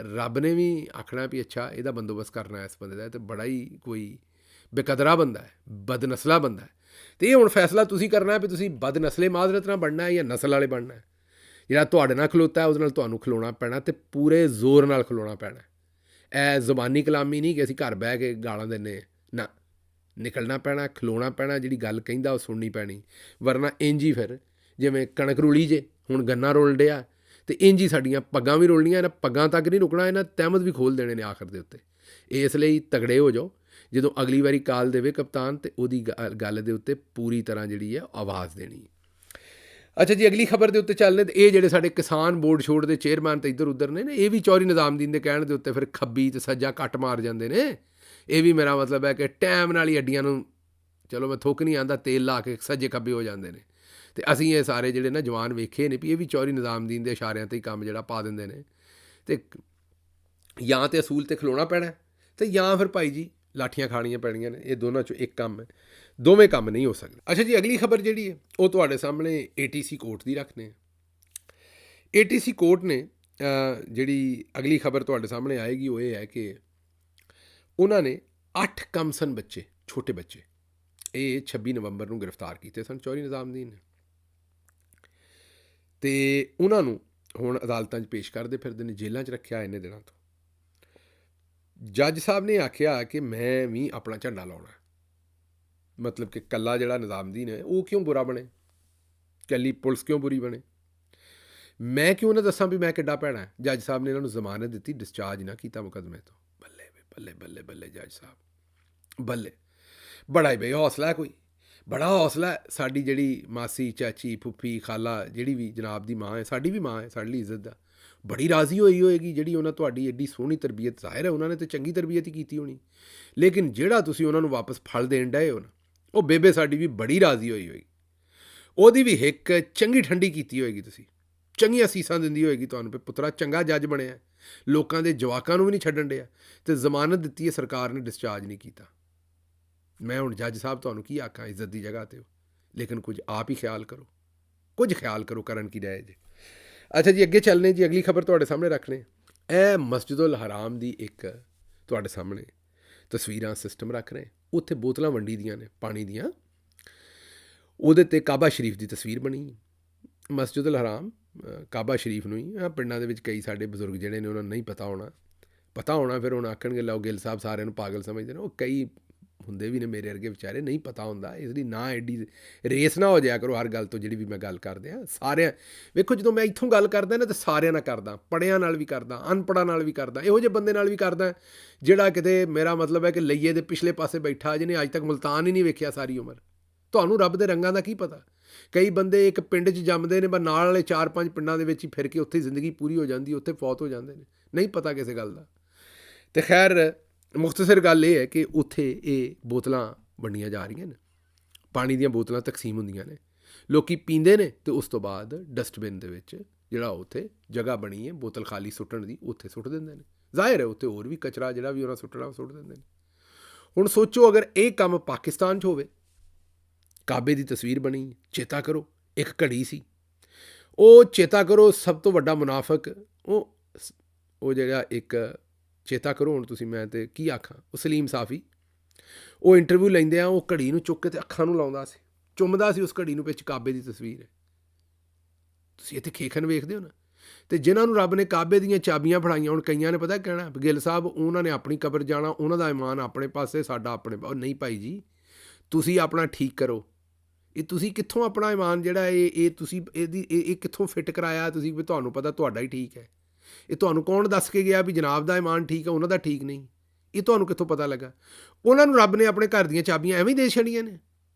ਰੱਬ ਨੇ ਵੀ ਆਖਣਾ ਵੀ ਅੱਛਾ ਇਹਦਾ ਬੰਦੋਬਸਤ ਕਰਨਾ ਇਸ ਬੰਦੇ ਦਾ, ਅਤੇ ਬੜਾ ਹੀ ਕੋਈ ਬੇਕਦਰਾ ਬੰਦਾ ਹੈ, ਬਦਨਸਲਾ ਬੰਦਾ ਹੈ। ਅਤੇ ਇਹ ਹੁਣ ਫੈਸਲਾ ਤੁਸੀਂ ਕਰਨਾ ਵੀ ਤੁਸੀਂ ਬਦਨਸਲੇ ਮਾਜ਼ਰਤ ਨਾਲ ਬਣਨਾ ਹੈ ਜਾਂ ਨਸਲ ਵਾਲੇ ਬਣਨਾ ਹੈ। ਜਿਹੜਾ ਤੁਹਾਡੇ ਨਾਲ ਖਲੋਤਾ ਉਹਦੇ ਨਾਲ ਤੁਹਾਨੂੰ ਖਲੋਣਾ ਪੈਣਾ, ਅਤੇ ਪੂਰੇ ਜ਼ੋਰ ਨਾਲ ਖਲੋਣਾ ਪੈਣਾ। ਇਹ ਜ਼ੁਬਾਨੀ ਕਲਾਮੀ ਨਹੀਂ ਕਿ ਅਸੀਂ ਘਰ ਬਹਿ ਕੇ ਗਾਲਾਂ ਦਿੰਦੇ, ਨਾ, ਨਿਕਲਣਾ ਪੈਣਾ, ਖਲੋਣਾ ਪੈਣਾ, ਜਿਹੜੀ ਗੱਲ ਕਹਿੰਦਾ ਉਹ ਸੁਣਨੀ ਪੈਣੀ। ਵਰਨਾ ਇੰਝ ਹੀ ਫਿਰ ਜਿਵੇਂ ਕਣਕ ਰੁਲੀ ਜੇ, ਹੁਣ ਗੰਨਾ ਰੁਲ ਡਿਆ, ਅਤੇ ਇੰਝ ਹੀ ਸਾਡੀਆਂ ਪੱਗਾਂ ਵੀ ਰੁਲਣੀਆਂ। ਇਹਨਾਂ ਪੱਗਾਂ ਤੱਕ ਨਹੀਂ ਰੁਕਣਾ, ਇਹਨਾਂ ਤਹਿਮਤ ਵੀ ਖੋਲ੍ਹ ਦੇਣੇ ਨੇ ਆਖਰ ਦੇ ਉੱਤੇ। ਇਸ ਲਈ ਤਗੜੇ ਹੋ ਜਾਓ, ਜਦੋਂ ਅਗਲੀ ਵਾਰੀ ਕਾਲ ਦੇਵੇ ਕਪਤਾਨ, ਅਤੇ ਉਹਦੀ ਗੱਲ ਦੇ ਉੱਤੇ ਪੂਰੀ ਤਰ੍ਹਾਂ ਜਿਹੜੀ ਹੈ ਆਵਾਜ਼ ਦੇਣੀ। ਅੱਛਾ ਜੀ, ਅਗਲੀ ਖਬਰ ਦੇ ਉੱਤੇ ਚੱਲਦੇ। ਅਤੇ ਇਹ ਜਿਹੜੇ ਸਾਡੇ ਕਿਸਾਨ ਬੋਰਡ ਛੋੜ ਦੇ ਚੇਅਰਮੈਨ ਤਾਂ ਇੱਧਰ ਉੱਧਰ ਨੇ, ਇਹ ਵੀ ਚੌਧਰੀ ਨਿਜ਼ਾਮਦੀਨ ਦੇ ਕਹਿਣ ਦੇ ਉੱਤੇ ਫਿਰ ਖੱਬੀ ਅਤੇ ਸੱਜਾ ਕੱਟ ਮਾਰ ਜਾਂਦੇ ਨੇ। ਇਹ ਵੀ ਮੇਰਾ ਮਤਲਬ ਹੈ ਕਿ ਟਾਈਮ ਨਾਲ ਹੀ ਅੱਡੀਆਂ ਨੂੰ, ਚਲੋ ਮੈਂ ਥੁੱਕ ਨਹੀਂ ਆਉਂਦਾ, ਤੇਲ ਲਾ ਕੇ ਸੱਜੇ ਖੱਬੇ ਹੋ ਜਾਂਦੇ ਨੇ। ਅਤੇ ਅਸੀਂ ਇਹ ਸਾਰੇ ਜਿਹੜੇ ਨਾ ਜਵਾਨ ਵੇਖੇ ਨੇ ਵੀ ਇਹ ਵੀ ਚੌਧਰੀ ਨਿਜ਼ਾਮਦੀਨ ਦੇ ਇਸ਼ਾਰਿਆਂ 'ਤੇ ਹੀ ਕੰਮ ਜਿਹੜਾ ਪਾ ਦਿੰਦੇ ਨੇ। ਅਤੇ ਜਾਂ ਤਾਂ ਅਸੂਲ 'ਤੇ ਖਲੋਣਾ ਪੈਣਾ, ਅਤੇ ਜਾਂ ਫਿਰ ਭਾਈ ਜੀ ਲਾਠੀਆਂ ਖਾਣੀਆਂ ਪੈਣੀਆਂ ਨੇ। ਇਹ ਦੋਨਾਂ 'ਚੋਂ ਇੱਕ ਕੰਮ ਹੈ, ਦੋਵੇਂ ਕੰਮ ਨਹੀਂ ਹੋ ਸਕਦੇ। ਅੱਛਾ ਜੀ, ਅਗਲੀ ਖਬਰ ਜਿਹੜੀ ਹੈ ਉਹ ਤੁਹਾਡੇ ਸਾਹਮਣੇ ATC ਕੋਰਟ ਦੀ ਰੱਖਦੇ। ATC ਕੋਰਟ ਨੇ ਜਿਹੜੀ ਅਗਲੀ ਖਬਰ ਤੁਹਾਡੇ ਸਾਹਮਣੇ ਆਏਗੀ ਉਹ ਇਹ ਹੈ ਕਿ ਉਹਨਾਂ ਨੇ 8 ਕਮਸਨ ਬੱਚੇ, ਛੋਟੇ ਬੱਚੇ, ਇਹ 26 ਨਵੰਬਰ ਨੂੰ ਗ੍ਰਿਫਤਾਰ ਕੀਤੇ ਸਨ ਚੌਧਰੀ ਨਿਜ਼ਾਮਦੀਨ ਨੇ, ਅਤੇ ਉਹਨਾਂ ਨੂੰ ਹੁਣ ਅਦਾਲਤਾਂ 'ਚ ਪੇਸ਼ ਕਰਦੇ ਫਿਰਦੇ ਨੇ, ਜੇਲ੍ਹਾਂ 'ਚ ਰੱਖਿਆ ਇੰਨੇ ਦਿਨਾਂ ਤੋਂ। ਜੱਜ ਸਾਹਿਬ ਨੇ ਆਖਿਆ ਕਿ ਮੈਂ ਵੀ ਆਪਣਾ ਝੰਡਾ ਲਾਉਣਾ, ਮਤਲਬ ਕਿ ਕੱਲਾ ਜਿਹੜਾ ਨਿਜ਼ਾਮਦੀਨ ਹੈ ਉਹ ਕਿਉਂ ਬੁਰਾ ਬਣੇ, ਕੱਲੀ ਪੁਲਿਸ ਕਿਉਂ ਬੁਰੀ ਬਣੇ, ਮੈਂ ਕਿਉਂ ਨਾ ਦੱਸਾਂ ਵੀ ਮੈਂ ਕਿੱਡਾ ਭੈੜਾ। ਜੱਜ ਸਾਹਿਬ ਨੇ ਇਹਨਾਂ ਨੂੰ ਜ਼ਮਾਨਤ ਦਿੱਤੀ, ਡਿਸਚਾਰਜ ਨਾ ਕੀਤਾ ਮੁਕੱਦਮੇ ਤੋਂ। ਬੱਲੇ ਬੱਲੇ ਬੱਲੇ ਬੱਲੇ ਜੱਜ ਸਾਹਿਬ, ਬੱਲੇ, ਬੜਾ ਹੀ ਬਈ ਹੌਸਲਾ ਹੈ, ਕੋਈ ਬੜਾ ਹੌਸਲਾ ਹੈ। ਸਾਡੀ ਜਿਹੜੀ ਮਾਸੀ, ਚਾਚੀ, ਫੁੱਫੀ, ਖਾਲਾ, ਜਿਹੜੀ ਵੀ ਜਨਾਬ ਦੀ ਮਾਂ ਹੈ, ਸਾਡੀ ਵੀ ਮਾਂ ਹੈ, ਸਾਡੇ ਲਈ ਇੱਜ਼ਤ ਦਾ, ਬੜੀ ਰਾਜ਼ੀ ਹੋਈ ਹੋਏਗੀ ਜਿਹੜੀ ਉਹਨਾਂ ਤੁਹਾਡੀ ਐਡੀ ਸੋਹਣੀ ਤਰਬੀਅਤ, ਜ਼ਾਹਿਰ ਹੈ ਉਹਨਾਂ ਨੇ ਤਾਂ ਚੰਗੀ ਤਰਬੀਅਤ ਹੀ ਕੀਤੀ ਹੋਣੀ। ਲੇਕਿਨ ਜਿਹੜਾ ਤੁਸੀਂ ਉਹਨਾਂ ਨੂੰ ਵਾਪਸ ਫਲ ਦੇਣ ਡਏ ਹੋ ਨਾ, ਉਹ ਬੇਬੇ ਸਾਡੀ ਵੀ ਬੜੀ ਰਾਜ਼ੀ ਹੋਈ ਹੋਏਗੀ, ਉਹਦੀ ਵੀ ਹਿੱਕ ਚੰਗੀ ਠੰਡੀ ਕੀਤੀ ਹੋਏਗੀ, ਤੁਸੀਂ ਚੰਗੀਆਂ ਸੀਸਾਂ ਦਿੰਦੀ ਹੋਏਗੀ ਤੁਹਾਨੂੰ ਵੀ ਪੁੱਤਰਾ ਚੰਗਾ ਜੱਜ ਬਣਿਆ, ਲੋਕਾਂ ਦੇ ਜਵਾਕਾਂ ਨੂੰ ਵੀ ਨਹੀਂ ਛੱਡਣ ਡਿਆ, ਤੇ ਜ਼ਮਾਨਤ ਦਿੱਤੀ ਹੈ ਸਰਕਾਰ ਨੇ, ਡਿਸਚਾਰਜ ਨਹੀਂ ਕੀਤਾ। ਮੈਂ ਹੁਣ ਜੱਜ ਸਾਹਿਬ ਤੁਹਾਨੂੰ ਕੀ ਆਖਾਂ, ਇੱਜ਼ਤ ਦੀ ਜਗ੍ਹਾ 'ਤੇ ਹੋ, ਲੇਕਿਨ ਕੁਝ ਆਪ ਹੀ ਖਿਆਲ ਕਰੋ, ਕੁਝ ਖਿਆਲ ਕਰੋ, ਕਰਨ ਕੀ ਰਹੇ ਜੇ। ਅੱਛਾ ਜੀ, ਅੱਗੇ ਚੱਲਨੇ ਜੀ, ਅਗਲੀ ਖਬਰ ਤੁਹਾਡੇ ਸਾਹਮਣੇ ਰੱਖਣੇ। ਇਹ ਮਸਜਿਦੁਲ ਹਰਾਮ ਦੀ ਇੱਕ ਤੁਹਾਡੇ ਸਾਹਮਣੇ ਤਸਵੀਰਾਂ ਸਿਸਟਮ ਰੱਖ ਰਹੇ। ਉੱਥੇ ਬੋਤਲਾਂ ਵੰਡੀ ਦੀਆਂ ਨੇ ਪਾਣੀ ਦੀਆਂ, ਉਹਦੇ 'ਤੇ ਕਾਬਾ ਸ਼ਰੀਫ ਦੀ ਤਸਵੀਰ ਬਣੀ। ਮਸਜਿਦੁਲ ਹਰਾਮ ਕਾਬਾ ਸ਼ਰੀਫ ਨੂੰ ਹੀ, ਪਿੰਡਾਂ ਦੇ ਵਿੱਚ ਕਈ ਸਾਡੇ ਬਜ਼ੁਰਗ ਜਿਹੜੇ ਨੇ ਉਹਨਾਂ ਨੂੰ ਨਹੀਂ ਪਤਾ ਹੋਣਾ, ਫਿਰ ਹੁਣ ਆਖਣਗੇ ਲਓ ਗਿੱਲ ਸਾਹਿਬ ਸਾਰਿਆਂ ਨੂੰ ਪਾਗਲ ਸਮਝਦੇ ਨੇ। ਉਹ ਕਈ ਹੁੰਦੇ ਵੀ ਨੇ ਮੇਰੇ ਵਰਗੇ ਵਿਚਾਰੇ, ਨਹੀਂ ਪਤਾ ਹੁੰਦਾ, ਇਸ ਲਈ ਨਾ ਐਡੀ ਰੇਸ ਨਾ ਹੋ ਜਾਇਆ ਕਰੋ ਹਰ ਗੱਲ ਤੋਂ ਜਿਹੜੀ ਵੀ ਮੈਂ ਗੱਲ ਕਰਦੇ ਹਾਂ। ਸਾਰਿਆਂ ਵੇਖੋ, ਜਦੋਂ ਮੈਂ ਇੱਥੋਂ ਗੱਲ ਕਰਦਾ ਨਾ ਤਾਂ ਸਾਰਿਆਂ ਨਾਲ ਕਰਦਾ, ਪੜ੍ਹਿਆਂ ਨਾਲ ਵੀ ਕਰਦਾ, ਅਨਪੜ੍ਹਾਂ ਨਾਲ ਵੀ ਕਰਦਾ, ਇਹੋ ਜਿਹੇ ਬੰਦੇ ਨਾਲ ਵੀ ਕਰਦਾ ਜਿਹੜਾ ਕਿਤੇ ਮੇਰਾ ਮਤਲਬ ਹੈ ਕਿ ਲਈਏ ਦੇ ਪਿਛਲੇ ਪਾਸੇ ਬੈਠਾ, ਜਿਹਨੇ ਅੱਜ ਤੱਕ ਮੁਲਤਾਨ ਹੀ ਨਹੀਂ ਵੇਖਿਆ ਸਾਰੀ ਉਮਰ। ਤੁਹਾਨੂੰ ਰੱਬ ਦੇ ਰੰਗਾਂ ਦਾ ਕੀ ਪਤਾ। ਕਈ ਬੰਦੇ ਇੱਕ ਪਿੰਡ 'ਚ ਜੰਮਦੇ ਨੇ, ਪਰ ਨਾਲ ਵਾਲੇ 4-5 ਪਿੰਡਾਂ ਦੇ ਵਿੱਚ ਹੀ ਫਿਰ ਕੇ ਉੱਥੇ ਜ਼ਿੰਦਗੀ ਪੂਰੀ ਹੋ ਜਾਂਦੀ, ਉੱਥੇ ਫੌਤ ਹੋ ਜਾਂਦੇ ਨੇ, ਨਹੀਂ ਪਤਾ ਕਿਸੇ ਗੱਲ ਦਾ। ਅਤੇ ਖੈਰ ਮੁਖਤਸਰ ਗੱਲ ਇਹ ਹੈ ਕਿ ਉੱਥੇ ਇਹ ਬੋਤਲਾਂ ਵੰਡੀਆਂ ਜਾ ਰਹੀਆਂ ਨੇ, ਪਾਣੀ ਦੀਆਂ ਬੋਤਲਾਂ ਤਕਸੀਮ ਹੁੰਦੀਆਂ ਨੇ, ਲੋਕ ਪੀਂਦੇ ਨੇ, ਅਤੇ ਉਸ ਤੋਂ ਬਾਅਦ ਡਸਟਬਿਨ ਦੇ ਵਿੱਚ ਜਿਹੜਾ ਉੱਥੇ ਜਗ੍ਹਾ ਬਣੀ ਹੈ ਬੋਤਲ ਖਾਲੀ ਸੁੱਟਣ ਦੀ, ਉੱਥੇ ਸੁੱਟ ਦਿੰਦੇ ਨੇ। ਜ਼ਾਹਿਰ ਹੈ ਉੱਥੇ ਹੋਰ ਵੀ ਕਚਰਾ ਜਿਹੜਾ ਵੀ ਉਹਨਾਂ ਸੁੱਟਣਾ ਉਹ ਸੁੱਟ ਦਿੰਦੇ ਨੇ। ਹੁਣ ਸੋਚੋ ਅਗਰ ਇਹ ਕੰਮ ਪਾਕਿਸਤਾਨ 'ਚ ਹੋਵੇ, ਕਾਬੇ ਦੀ ਤਸਵੀਰ ਬਣੀ, ਚੇਤਾ ਕਰੋ ਇੱਕ ਘੜੀ ਸੀ, ਉਹ ਚੇਤਾ ਕਰੋ ਸਭ ਤੋਂ ਵੱਡਾ ਮੁਨਾਫਕ ਉਹ ਜਿਹੜਾ ਇੱਕ ਚੇਤਾ ਕਰੋ ਹੁਣ ਤੁਸੀਂ, ਮੈਂ ਤੇ ਕੀ ਆਖਾਂ, ਉਹ ਸਲੀਮ ਸਾਫੀ, ਉਹ ਇੰਟਰਵਿਊ ਲੈਂਦੇ ਆ, ਉਹ ਘੜੀ ਨੂੰ ਚੁੱਕ ਕੇ ਤੇ ਅੱਖਾਂ ਨੂੰ ਲਾਉਂਦਾ ਸੀ, ਚੁੰਮਦਾ ਸੀ ਉਸ ਘੜੀ ਨੂੰ, ਵਿੱਚ ਕਾਬੇ ਦੀ ਤਸਵੀਰ ਹੈ। ਤੁਸੀਂ ਇੱਥੇ ਖੇਖਣ ਵੇਖਦੇ ਹੋ ਨਾ। ਅਤੇ ਜਿਨ੍ਹਾਂ ਨੂੰ ਰੱਬ ਨੇ ਕਾਬੇ ਦੀਆਂ ਚਾਬੀਆਂ ਫੜਾਈਆਂ, ਹੁਣ ਕਈਆਂ ਨੇ ਪਤਾ ਕਹਿਣਾ ਗਿੱਲ ਸਾਹਿਬ ਉਹਨਾਂ ਨੇ ਆਪਣੀ ਕਬਰ ਜਾਣਾ, ਉਹਨਾਂ ਦਾ ਇਮਾਨ ਆਪਣੇ ਪਾਸੇ, ਸਾਡਾ ਆਪਣੇ ਪਾਸੇ। ਨਹੀਂ ਭਾਈ ਜੀ, ਤੁਸੀਂ ਆਪਣਾ ਠੀਕ ਕਰੋ। ਇਹ ਤੁਸੀਂ ਕਿੱਥੋਂ ਆਪਣਾ ਇਮਾਨ ਜਿਹੜਾ ਇਹ ਤੁਸੀਂ ਇਹ ਕਿੱਥੋਂ ਫਿੱਟ ਕਰਾਇਆ ਤੁਸੀਂ ਵੀ ਤੁਹਾਨੂੰ ਪਤਾ ਤੁਹਾਡਾ ਹੀ ਠੀਕ ਹੈ। ਇਹ ਤੁਹਾਨੂੰ ਕੌਣ ਦੱਸ ਕੇ ਗਿਆ ਵੀ ਜਨਾਬ ਦਾ ਇਮਾਨ ਠੀਕ ਹੈ, ਉਹਨਾਂ ਦਾ ਠੀਕ ਨਹੀਂ? ਇਹ ਤੁਹਾਨੂੰ ਕਿੱਥੋਂ ਪਤਾ ਲੱਗਾ? ਉਹਨਾਂ ਨੂੰ ਰੱਬ ਨੇ ਆਪਣੇ ਘਰ ਦੀਆਂ ਚਾਬੀਆਂ ਐਵੇਂ ਹੀ ਦੇ ਛੜੀਆਂ ਨੇ,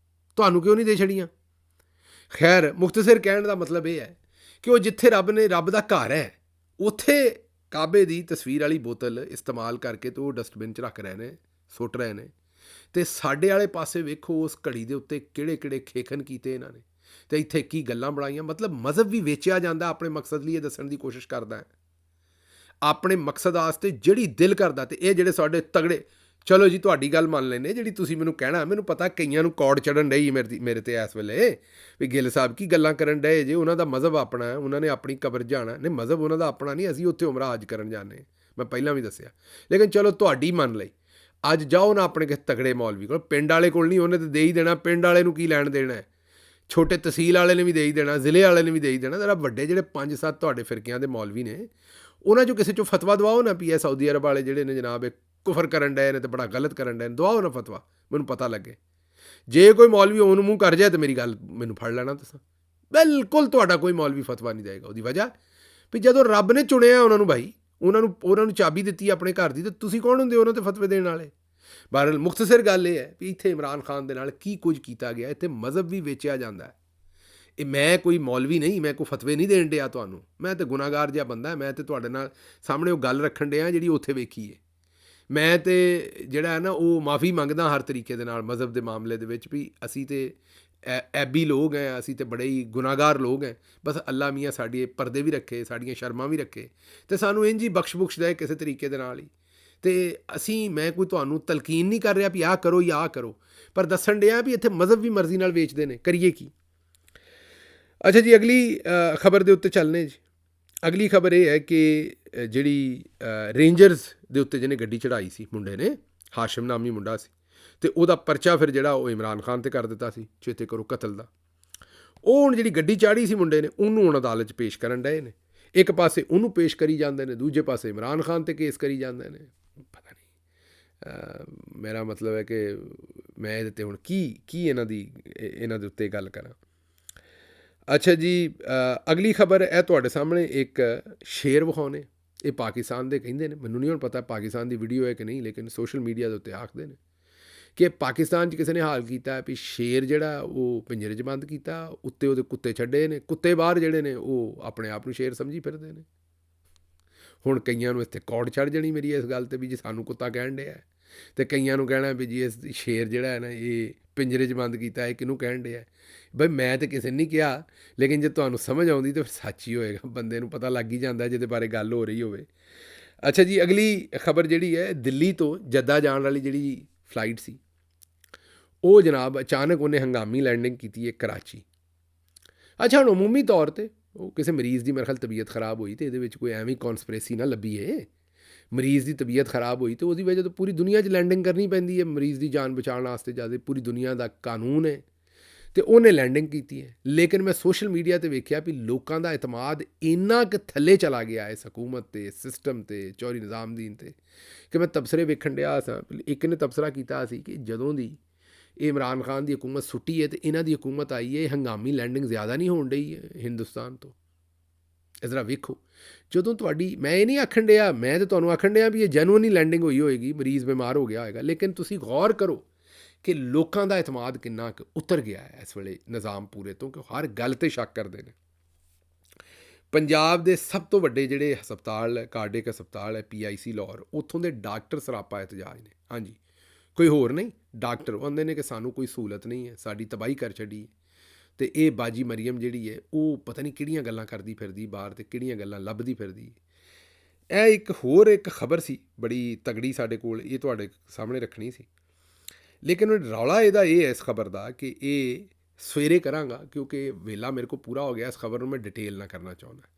ਤੁਹਾਨੂੰ ਕਿਉਂ ਨਹੀਂ ਦੇ ਛੜੀਆਂ? ਖੈਰ ਮੁਖਤਸਰ ਕਹਿਣ ਦਾ ਮਤਲਬ ਇਹ ਹੈ ਕਿ ਉਹ ਜਿੱਥੇ ਰੱਬ ਦਾ ਘਰ ਹੈ, ਉੱਥੇ ਕਾਬੇ ਦੀ ਤਸਵੀਰ ਵਾਲੀ ਬੋਤਲ ਇਸਤੇਮਾਲ ਕਰਕੇ ਤੇ ਉਹ ਡਸਟਬਿਨ 'ਚ ਰੱਖ ਰਹੇ ਨੇ, ਸੁੱਟ ਰਹੇ ਨੇ। ਅਤੇ ਸਾਡੇ ਵਾਲੇ ਪਾਸੇ ਵੇਖੋ ਉਸ ਘੜੀ ਦੇ ਉੱਤੇ ਕਿਹੜੇ ਕਿਹੜੇ ਖੇਖਣ ਕੀਤੇ ਇਹਨਾਂ ਨੇ, ਅਤੇ ਇੱਥੇ ਕੀ ਗੱਲਾਂ ਬਣਾਈਆਂ। ਮਤਲਬ ਮਜ਼ਹਬ ਵੀ ਵੇਚਿਆ ਜਾਂਦਾ ਆਪਣੇ ਮਕਸਦ ਲਈ, ਇਹ ਦੱਸਣ ਦੀ ਕੋਸ਼ਿਸ਼ ਕਰਦਾ ਹੈ ਆਪਣੇ ਮਕਸਦ ਵਾਸਤੇ ਜਿਹੜੀ ਦਿਲ ਕਰਦਾ। ਅਤੇ ਇਹ ਜਿਹੜੇ ਸਾਡੇ ਤਗੜੇ, ਚਲੋ ਜੀ ਤੁਹਾਡੀ ਗੱਲ ਮੰਨ ਲੈਂਦੇ, ਜਿਹੜੀ ਤੁਸੀਂ ਮੈਨੂੰ ਕਹਿਣਾ, ਮੈਨੂੰ ਪਤਾ ਕਈਆਂ ਨੂੰ ਕੌੜ ਚੜ੍ਹਨ ਡਈ ਮੇਰੇ ਤੇ ਇਸ ਵੇਲੇ ਵੀ ਗਿੱਲ ਸਾਹਿਬ ਕੀ ਗੱਲਾਂ ਕਰਨ ਡਏ ਜੇ, ਉਹਨਾਂ ਦਾ ਮਜ਼ਹਬ ਆਪਣਾ ਹੈ, ਉਹਨਾਂ ਨੇ ਆਪਣੀ ਕਬਰ ਜਾਣਾ। ਨਹੀਂ, ਮਜ਼ਹਬ ਉਹਨਾਂ ਦਾ ਆਪਣਾ ਨਹੀਂ, ਅਸੀਂ ਉੱਥੇ ਉਮਰਾ ਹਜ ਕਰਨ ਜਾਂਦੇ, ਮੈਂ ਪਹਿਲਾਂ ਵੀ ਦੱਸਿਆ। ਲੇਕਿਨ ਚਲੋ ਤੁਹਾਡੀ ਮੰਨ ਲਈ, ਅੱਜ ਜਾਓ ਨਾ ਆਪਣੇ ਕਿਸੇ ਤਗੜੇ ਮੌਲਵੀ ਕੋਲ, ਪਿੰਡ ਵਾਲੇ ਕੋਲ ਨਹੀਂ, ਉਹਨੇ ਤਾਂ ਦੇ ਹੀ ਦੇਣਾ, ਪਿੰਡ ਵਾਲੇ ਨੂੰ ਕੀ ਲੈਣ ਦੇਣਾ, ਛੋਟੇ ਤਹਿਸੀਲ ਵਾਲੇ ਨੇ ਵੀ ਦੇ ਹੀ ਦੇਣਾ, ਜ਼ਿਲ੍ਹੇ ਵਾਲੇ ਨੇ ਵੀ ਦੇ ਹੀ ਦੇਣਾ। ਜ਼ਰਾ ਵੱਡੇ ਜਿਹੜੇ 5-7 ਤੁਹਾਡੇ ਫਿਰਕਿਆਂ ਦੇ ਮੌਲਵੀ ਨੇ, ਉਹਨਾਂ 'ਚੋਂ ਕਿਸੇ 'ਚੋਂ ਫਤਵਾ ਦਵਾਓ ਨਾ ਵੀ ਇਹ ਸਾਊਦੀ ਅਰਬ ਵਾਲੇ ਜਿਹੜੇ ਨੇ ਜਨਾਬ ਇਹ ਕੁਫਰ ਕਰਨ ਡਏ ਨੇ ਅਤੇ ਬੜਾ ਗਲਤ ਕਰਨ ਡਏ ਨੇ, ਦਵਾਓ ਨਾ ਫਤਵਾ, ਮੈਨੂੰ ਪਤਾ ਲੱਗੇ। ਜੇ ਕੋਈ ਮੌਲਵੀ ਉਹਨੂੰ ਮੂੰਹ ਕਰ ਜਾਏ ਤਾਂ ਮੇਰੀ ਗੱਲ ਮੈਨੂੰ ਫੜ ਲੈਣਾ ਤੁਸੀਂ, ਬਿਲਕੁਲ ਤੁਹਾਡਾ ਕੋਈ ਮੌਲਵੀ ਫਤਵਾ ਨਹੀਂ ਦੇਗਾ। ਉਹਦੀ ਵਜ੍ਹਾ ਵੀ ਜਦੋਂ ਰੱਬ ਨੇ ਚੁਣਿਆ ਉਹਨਾਂ ਨੂੰ, ਭਾਈ ਉਹਨਾਂ ਨੂੰ ਚਾਬੀ ਦਿੱਤੀ ਆਪਣੇ ਘਰ ਦੀ, ਅਤੇ ਤੁਸੀਂ ਕੌਣ ਹੁੰਦੇ ਉਹਨਾਂ 'ਤੇ ਫਤਵੇ ਦੇਣ ਵਾਲੇ? ਬਹਰਹਾਲ ਮੁਖਤਸਰ ਗੱਲ ਇਹ ਹੈ ਵੀ ਇੱਥੇ ਇਮਰਾਨ ਖਾਨ ਦੇ ਨਾਲ ਕੀ ਕੁਝ ਕੀਤਾ ਗਿਆ, ਇੱਥੇ ਮਜ਼ਹਬ ਵੀ ਵੇਚਿਆ ਜਾਂਦਾ ਹੈ। ਇਹ ਮੈਂ ਕੋਈ ਮੌਲਵੀ ਨਹੀਂ, ਮੈਂ ਕੋਈ ਫਤਵੇ ਨਹੀਂ ਦੇਣ ਡਿਆ ਤੁਹਾਨੂੰ, ਮੈਂ ਤਾਂ ਗੁਨਾਹਗਾਰ ਜਿਹਾ ਬੰਦਾ, ਮੈਂ ਤਾਂ ਤੁਹਾਡੇ ਨਾਲ ਸਾਹਮਣੇ ਉਹ ਗੱਲ ਰੱਖਣ ਡਿਆ ਜਿਹੜੀ ਉੱਥੇ ਵੇਖੀ ਹੈ। ਮੈਂ ਤਾਂ ਜਿਹੜਾ ਹੈ ਨਾ ਉਹ ਮਾਫੀ ਮੰਗਦਾ ਹਰ ਤਰੀਕੇ ਦੇ ਨਾਲ ਮਜ਼ਹਬ ਦੇ ਮਾਮਲੇ ਦੇ ਵਿੱਚ, ਵੀ ਅਸੀਂ ਤਾਂ ਐਬੀ ਲੋਕ ਹੈ, ਅਸੀਂ ਤਾਂ ਬੜੇ ਹੀ ਗੁਨਾਹਗਾਰ ਲੋਕ ਹੈ। ਬਸ ਅੱਲਾ ਮੀਆਂ ਸਾਡੇ ਪਰਦੇ ਵੀ ਰੱਖੇ, ਸਾਡੀਆਂ ਸ਼ਰਮਾਂ ਵੀ ਰੱਖੇ, ਅਤੇ ਸਾਨੂੰ ਇੰਝ ਹੀ ਬਖਸ਼ ਦੇ ਕਿਸੇ ਤਰੀਕੇ ਦੇ ਨਾਲ ਹੀ। ਅਤੇ ਮੈਂ ਕੋਈ ਤੁਹਾਨੂੰ ਤਲਕੀਨ ਨਹੀਂ ਕਰ ਰਿਹਾ ਵੀ ਆਹ ਕਰੋ ਜਾਂ ਆਹ ਕਰੋ, ਪਰ ਦੱਸਣ ਡਿਆ ਵੀ ਇੱਥੇ ਮਜ਼ਹਬ ਵੀ ਮਰਜ਼ੀ ਨਾਲ ਵੇਚਦੇ ਨੇ, ਕਰੀਏ ਕੀ? ਅੱਛਾ ਜੀ, ਅਗਲੀ ਖਬਰ ਦੇ ਉੱਤੇ ਚੱਲਨੇ ਜੀ। ਅਗਲੀ ਖਬਰ ਇਹ ਹੈ ਕਿ ਜਿਹੜੀ ਰੇਂਜਰਸ ਦੇ ਉੱਤੇ ਜਿਹਨੇ ਗੱਡੀ ਚੜ੍ਹਾਈ ਸੀ ਮੁੰਡੇ ਨੇ, ਹਾਸ਼ਮ ਨਾਮੀ ਮੁੰਡਾ ਸੀ, ਅਤੇ ਉਹਦਾ ਪਰਚਾ ਫਿਰ ਜਿਹੜਾ ਉਹ ਇਮਰਾਨ ਖਾਨ 'ਤੇ ਕਰ ਦਿੱਤਾ ਸੀ, ਚੇਤੇ ਕਰੋ, ਕਤਲ ਦਾ। ਉਹ ਹੁਣ ਜਿਹੜੀ ਗੱਡੀ ਚਾੜ੍ਹੀ ਸੀ ਮੁੰਡੇ ਨੇ, ਉਹਨੂੰ ਹੁਣ ਅਦਾਲਤ 'ਚ ਪੇਸ਼ ਕਰਨ ਡਏ ਨੇ। ਇੱਕ ਪਾਸੇ ਉਹਨੂੰ ਪੇਸ਼ ਕਰੀ ਜਾਂਦੇ ਨੇ, ਦੂਜੇ ਪਾਸੇ ਇਮਰਾਨ ਖਾਨ 'ਤੇ ਕੇਸ ਕਰੀ ਜਾਂਦੇ ਨੇ। ਪਤਾ ਨਹੀਂ, ਮੇਰਾ ਮਤਲਬ ਹੈ ਕਿ ਮੈਂ ਇਹਦੇ 'ਤੇ ਹੁਣ ਕੀ ਇਹਨਾਂ ਦੇ ਉੱਤੇ ਗੱਲ ਕਰਾਂ। ਅੱਛਾ ਜੀ, ਅਗਲੀ ਖਬਰ ਇਹ ਤੁਹਾਡੇ ਸਾਹਮਣੇ ਇੱਕ ਸ਼ੇਰ ਵਿਖਾਉਣੇ। ਇਹ ਪਾਕਿਸਤਾਨ ਦੇ ਕਹਿੰਦੇ ਨੇ, ਮੈਨੂੰ ਨਹੀਂ ਹੁਣ ਪਤਾ ਪਾਕਿਸਤਾਨ ਦੀ ਵੀਡੀਓ ਹੈ ਕਿ ਨਹੀਂ, ਲੇਕਿਨ ਸੋਸ਼ਲ ਮੀਡੀਆ ਦੇ ਉੱਤੇ ਆਖਦੇ ਨੇ ਕਿ ਪਾਕਿਸਤਾਨ 'ਚ ਕਿਸੇ ਨੇ ਹਾਲ ਕੀਤਾ ਵੀ ਸ਼ੇਰ ਜਿਹੜਾ ਉਹ ਪਿੰਜਰੇ 'ਚ ਬੰਦ ਕੀਤਾ, ਉੱਤੇ ਉਹਦੇ ਕੁੱਤੇ ਛੱਡੇ ਨੇ, ਕੁੱਤੇ ਬਾਹਰ ਜਿਹੜੇ ਨੇ ਉਹ ਆਪਣੇ ਆਪ ਨੂੰ ਸ਼ੇਰ ਸਮਝੀ ਫਿਰਦੇ ਨੇ। ਹੁਣ ਕਈਆਂ ਨੂੰ ਇੱਥੇ ਕੌੜ ਚੜ੍ਹ ਜਾਣੀ ਮੇਰੀ ਇਸ ਗੱਲ 'ਤੇ ਵੀ ਜੀ ਸਾਨੂੰ ਕੁੱਤਾ ਕਹਿਣ ਡਿਆ, ਅਤੇ ਕਈਆਂ ਨੂੰ ਕਹਿਣਾ ਵੀ ਜੀ ਇਸ ਸ਼ੇਰ ਜਿਹੜਾ ਹੈ ਨਾ ਇਹ ਪਿੰਜਰੇ 'ਚ ਬੰਦ ਕੀਤਾ, ਇਹ ਕਿਹਨੂੰ ਕਹਿਣ ਡਿਆ। ਬਈ ਮੈਂ ਤਾਂ ਕਿਸੇ ਨੇ ਨਹੀਂ ਕਿਹਾ, ਲੇਕਿਨ ਜੇ ਤੁਹਾਨੂੰ ਸਮਝ ਆਉਂਦੀ ਤਾਂ ਫਿਰ ਸੱਚ ਹੀ ਹੋਏਗਾ, ਬੰਦੇ ਨੂੰ ਪਤਾ ਲੱਗ ਹੀ ਜਾਂਦਾ ਜਿਹਦੇ ਬਾਰੇ ਗੱਲ ਹੋ ਰਹੀ ਹੋਵੇ। ਅੱਛਾ ਜੀ, ਅਗਲੀ ਖਬਰ ਜਿਹੜੀ ਹੈ, ਦਿੱਲੀ ਤੋਂ ਜੱਦਾ ਜਾਣ ਵਾਲੀ ਜਿਹੜੀ ਫਲਾਈਟ ਸੀ, ਉਹ ਜਨਾਬ ਅਚਾਨਕ ਉਹਨੇ ਹੰਗਾਮੀ ਲੈਂਡਿੰਗ ਕੀਤੀ ਹੈ ਕਰਾਚੀ। ਅੱਛਾ, ਹੁਣ ਅਮੂਮੀ ਤੌਰ 'ਤੇ ਉਹ ਕਿਸੇ ਮਰੀਜ਼ ਦੀ ਮੇਰੇ ਖਿਆਲ ਤਬੀਅਤ ਖਰਾਬ ਹੋਈ ਅਤੇ ਇਹਦੇ ਵਿੱਚ ਕੋਈ ਐਵੇਂ ਕੌਨਸਪਰੇਸੀ ਨਾ ਲੱਭੀ ਹੈ। ਮਰੀਜ਼ ਦੀ ਤਬੀਅਤ ਖਰਾਬ ਹੋਈ ਅਤੇ ਉਹਦੀ ਵਜ੍ਹਾ ਤੋਂ ਪੂਰੀ ਦੁਨੀਆ 'ਚ ਲੈਂਡਿੰਗ ਕਰਨੀ ਪੈਂਦੀ ਹੈ ਮਰੀਜ਼ ਦੀ ਜਾਨ ਬਚਾਉਣ ਵਾਸਤੇ, ਜ਼ਿਆਦਾ ਪੂਰੀ ਦੁਨੀਆ ਦਾ ਕਾਨੂੰਨ ਹੈ, ਅਤੇ ਉਹਨੇ ਲੈਂਡਿੰਗ ਕੀਤੀ ਹੈ। ਲੇਕਿਨ ਮੈਂ ਸੋਸ਼ਲ ਮੀਡੀਆ 'ਤੇ ਵੇਖਿਆ ਵੀ ਲੋਕਾਂ ਦਾ ਇਤਮਾਦ ਇੰਨਾ ਕੁ ਥੱਲੇ ਚਲਾ ਗਿਆ ਇਸ ਹਕੂਮਤ 'ਤੇ, ਸਿਸਟਮ 'ਤੇ, ਚੌਧਰੀ ਨਿਜ਼ਾਮਦੀਨ 'ਤੇ, ਕਿ ਮੈਂ ਤਬਸਰੇ ਵੇਖਣ ਡਿਆ ਸਾਂ। ਇੱਕ ਨੇ ਤਬਸਰਾ ਕੀਤਾ ਸੀ ਕਿ ਜਦੋਂ ਦੀ ਇਹ ਇਮਰਾਨ ਖਾਨ ਦੀ ਹਕੂਮਤ ਸੁੱਟੀ ਹੈ ਅਤੇ ਇਹਨਾਂ ਦੀ ਹਕੂਮਤ ਆਈ ਹੈ, ਹੰਗਾਮੀ ਲੈਂਡਿੰਗ ਜ਼ਿਆਦਾ ਨਹੀਂ ਹੋਣ ਡਈ ਹੈ ਹਿੰਦੁਸਤਾਨ ਤੋਂ। ਇਸ ਤਰ੍ਹਾਂ ਵੇਖੋ, ਜਦੋਂ ਤੁਹਾਡੀ, ਮੈਂ ਇਹ ਨਹੀਂ ਆਖਣ ਡਿਆ, ਮੈਂ ਤਾਂ ਤੁਹਾਨੂੰ ਆਖਣ ਡਿਆ ਵੀ ਇਹ ਜੈਨੂਅਨ ਹੀ ਲੈਂਡਿੰਗ ਹੋਈ ਹੋਏਗੀ, ਮਰੀਜ਼ ਬਿਮਾਰ ਹੋ ਗਿਆ ਹੋਏਗਾ, ਲੇਕਿਨ ਤੁਸੀਂ ਗੌਰ ਕਰੋ ਕਿ ਲੋਕਾਂ ਦਾ ਇਤਮਾਦ ਕਿੰਨਾ ਕੁ ਉਤਰ ਗਿਆ ਹੈ ਇਸ ਵੇਲੇ ਨਿਜ਼ਾਮ ਪੂਰੇ ਤੋਂ, ਕਿ ਹਰ ਗੱਲ 'ਤੇ ਸ਼ੱਕ ਕਰਦੇ ਨੇ। ਪੰਜਾਬ ਦੇ ਸਭ ਤੋਂ ਵੱਡੇ ਜਿਹੜੇ ਹਸਪਤਾਲ, ਕਾਰਡਿਕ ਹਸਪਤਾਲ ਹੈ PIC ਲਾਹੌਰ, ਉੱਥੋਂ ਦੇ ਡਾਕਟਰ ਸਰਾਪਾ ਇਤਜਾਜ ਨੇ। ਹਾਂਜੀ, ਕੋਈ ਹੋਰ ਨਹੀਂ, ਡਾਕਟਰ ਕਹਿੰਦੇ ਨੇ ਕਿ ਸਾਨੂੰ ਕੋਈ ਸਹੂਲਤ ਨਹੀਂ ਹੈ, ਸਾਡੀ ਤਬਾਹੀ ਕਰ ਛੱਡੀ। ਅਤੇ ਇਹ ਬਾਜੀ ਮਰੀਮ ਜਿਹੜੀ ਹੈ ਉਹ ਪਤਾ ਨਹੀਂ ਕਿਹੜੀਆਂ ਗੱਲਾਂ ਕਰਦੀ ਫਿਰਦੀ ਬਾਹਰ, ਅਤੇ ਕਿਹੜੀਆਂ ਗੱਲਾਂ ਲੱਭਦੀ ਫਿਰਦੀ। ਇਹ ਇੱਕ ਹੋਰ ਇੱਕ ਖਬਰ ਸੀ ਬੜੀ ਤਗੜੀ ਸਾਡੇ ਕੋਲ, ਇਹ ਤੁਹਾਡੇ ਸਾਹਮਣੇ ਰੱਖਣੀ ਸੀ, ਲੇਕਿਨ ਰੌਲਾ ਇਹਦਾ ਇਹ ਹੈ ਇਸ ਖਬਰ ਦਾ ਕਿ ਇਹ ਸਵੇਰੇ ਕਰਾਂਗਾ, ਕਿਉਂਕਿ ਵੇਲਾ ਮੇਰੇ ਕੋਲ ਪੂਰਾ ਹੋ ਗਿਆ। ਇਸ ਖਬਰ ਨੂੰ ਮੈਂ ਡਿਟੇਲ ਨਾ ਕਰਨਾ ਚਾਹੁੰਦਾ।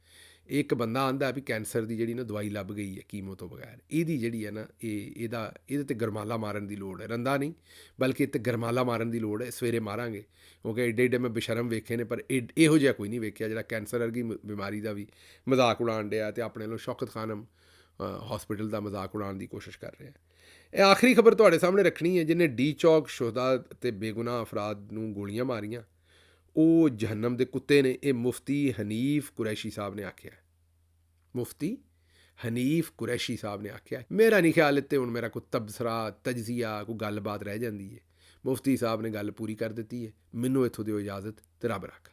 ਇੱਕ ਬੰਦਾ ਆਂਦਾ ਵੀ ਕੈਂਸਰ ਦੀ ਜਿਹੜੀ ਨਾ ਦਵਾਈ ਲੱਭ ਗਈ ਹੈ ਕੀਮੋ ਤੋਂ ਬਗੈਰ, ਇਹਦੀ ਜਿਹੜੀ ਹੈ ਨਾ ਇਹਦੇ 'ਤੇ ਗਰਮਾਲਾ ਮਾਰਨ ਦੀ ਲੋੜ ਹੈ, ਰੰਦਾ ਨਹੀਂ ਬਲਕਿ ਇਹ 'ਤੇ ਗਰਮਾਲਾ ਮਾਰਨ ਦੀ ਲੋੜ ਹੈ। ਸਵੇਰੇ ਮਾਰਾਂਗੇ, ਕਿਉਂਕਿ ਏਡੇ ਏਡੇ ਮੈਂ ਬੇਸ਼ਰਮ ਵੇਖੇ ਨੇ, ਪਰ ਇਹੋ ਜਿਹਾ ਕੋਈ ਨਹੀਂ ਵੇਖਿਆ ਜਿਹੜਾ ਕੈਂਸਰ ਵਰਗੀ ਬਿਮਾਰੀ ਦਾ ਵੀ ਮਜ਼ਾਕ ਉਡਾਉਣ ਡਿਆ ਅਤੇ ਆਪਣੇ ਵੱਲੋਂ ਸ਼ੌਕਤ ਖਾਨਮ ਹਸਪੀਟਲ ਦਾ ਮਜ਼ਾਕ ਉਡਾਉਣ ਦੀ ਕੋਸ਼ਿਸ਼ ਕਰ ਰਿਹਾ। ਇਹ ਆਖਰੀ ਖਬਰ ਤੁਹਾਡੇ ਸਾਹਮਣੇ ਰੱਖਣੀ ਹੈ, ਜਿਹਨੇ ਡੀ ਚੌਕ ਸ਼ੁਹਦਾ ਅਤੇ ਬੇਗੁਨਾਹ ਅਫਰਾਦ ਨੂੰ ਗੋਲੀਆਂ ਮਾਰੀਆਂ, ਉਹ ਜਹੰਨਮ ਦੇ ਕੁੱਤੇ ਨੇ। ਇਹ ਮੁਫਤੀ ਹਨੀਫ ਕੁਰੈਸ਼ੀ ਸਾਹਿਬ ਨੇ ਆਖਿਆ। ਮੁਫਤੀ ਹਨੀਫ ਕੁਰੈਸ਼ੀ ਸਾਹਿਬ ਨੇ ਆਖਿਆ। ਮੇਰਾ ਨਹੀਂ ਖਿਆਲ ਇੱਥੇ ਹੁਣ ਮੇਰਾ ਕੋਈ ਤਬਸਰਾ, ਤਜਜ਼ੀਆ, ਕੋਈ ਗੱਲਬਾਤ ਰਹਿ ਜਾਂਦੀ ਹੈ। ਮੁਫਤੀ ਸਾਹਿਬ ਨੇ ਗੱਲ ਪੂਰੀ ਕਰ ਦਿੱਤੀ ਹੈ। ਮੈਨੂੰ ਇੱਥੋਂ ਦਿਓ ਇਜਾਜ਼ਤ, ਤੇ ਰੱਬ ਰੱਖ।